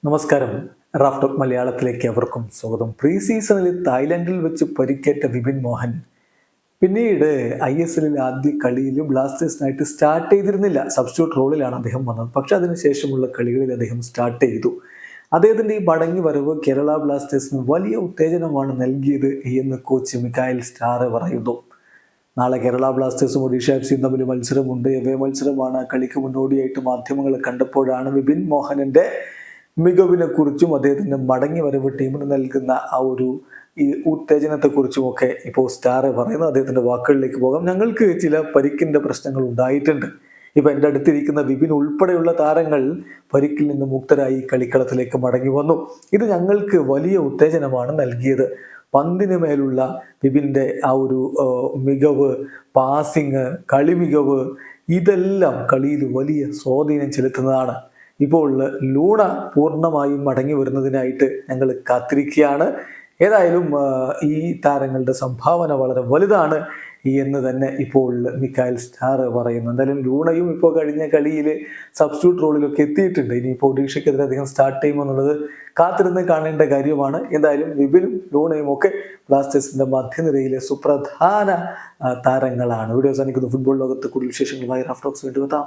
നമസ്കാരം. Raf talk മലയാളത്തിലേക്ക് അവർക്കും സ്വാഗതം. പ്രീ സീസണിൽ തായ്ലൻഡിൽ വെച്ച് പരിക്കേറ്റ വിപിൻ മോഹൻ പിന്നീട് ISLൽ ആദ്യ കളിയിൽ ബ്ലാസ്റ്റേഴ്സിനായിട്ട് സ്റ്റാർട്ട് ചെയ്തിരുന്നില്ല. സബ്സ്റ്റിറ്റ്യൂട്ട് റോളിലാണ് അദ്ദേഹം വന്നത്. പക്ഷെ അതിനുശേഷമുള്ള കളികളിൽ അദ്ദേഹം സ്റ്റാർട്ട് ചെയ്തു. അദ്ദേഹത്തിന്റെ ഈ മടങ്ങി വരവ് കേരള ബ്ലാസ്റ്റേഴ്സിന് വലിയ ഉത്തേജനമാണ് നൽകിയത് എന്ന് കോച്ച് മിഖായൽ സ്റ്റാർ പറയുന്നു. നാളെ കേരള ബ്ലാസ്റ്റേഴ്സും ഒഡീഷ FCയും തമ്മിൽ മത്സരമുണ്ട്. എവേ മത്സരമാണ്. കളിക്ക് മുന്നോടിയായിട്ട് മാധ്യമങ്ങൾ കണ്ടപ്പോഴാണ് വിപിൻ മോഹനന്റെ മികവിനെ കുറിച്ചും അദ്ദേഹത്തിന്റെ മടങ്ങി വരവ് ടീമിന് നൽകുന്ന ആ ഒരു ഉത്തേജനത്തെക്കുറിച്ചുമൊക്കെ ഇപ്പോൾ സ്റ്റാർ പറയുന്നത്. അദ്ദേഹത്തിന്റെ വാക്കുകളിലേക്ക് പോകാം. ഞങ്ങൾക്ക് ചില പരിക്കിന്റെ പ്രശ്നങ്ങൾ ഉണ്ടായിട്ടുണ്ട്. ഇപ്പൊ എൻ്റെ അടുത്തിരിക്കുന്ന വിപിൻ ഉൾപ്പെടെയുള്ള താരങ്ങൾ പരിക്കിൽ നിന്ന് മുക്തരായി കളിക്കളത്തിലേക്ക് മടങ്ങി വന്നു. ഇത് ഞങ്ങൾക്ക് വലിയ ഉത്തേജനമാണ് നൽകിയത്. പന്തിന് മേലുള്ള വിപിൻ്റെ ആ ഒരു മികവ്, പാസിങ്, കളി മികവ്, ഇതെല്ലാം കളിയിൽ വലിയ സ്വാധീനം ചെലുത്തുന്നതാണ്. ഇപ്പോൾ ലൂണ പൂർണ്ണമായും മടങ്ങി വരുന്നതിനായിട്ട് ഞങ്ങൾ കാത്തിരിക്കുകയാണ്. ഏതായാലും ഈ താരങ്ങളുടെ സംഭാവന വളരെ വലുതാണ് എന്ന് തന്നെ ഇപ്പോൾ മിഖായൽ സ്റ്റാർ പറയുന്നു. എന്തായാലും ലൂണയും ഇപ്പോൾ കഴിഞ്ഞ കളിയിൽ സബ്സ്റ്റിറ്റ്യൂട്ട് റോളിലൊക്കെ എത്തിയിട്ടുണ്ട്. ഇനിയിപ്പോൾ ഒഡീഷയ്ക്കെതിരെ അദ്ദേഹം സ്റ്റാർട്ട് ചെയ്യുമെന്നുള്ളത് കാത്തിരുന്ന് കാണേണ്ട കാര്യമാണ്. എന്തായാലും വിപിനും ലൂണയും ഒക്കെ ബ്ലാസ്റ്റേഴ്സിന്റെ മധ്യനിരയിലെ സുപ്രധാന താരങ്ങളാണ്. വീഡിയോ അവസാനിക്കുന്നു. ഫുട്ബോൾ ലോകത്ത് കൂടുതൽ വിശേഷങ്ങളുമായി റാഫ് ടോക്സ് വീണ്ടും എത്താം.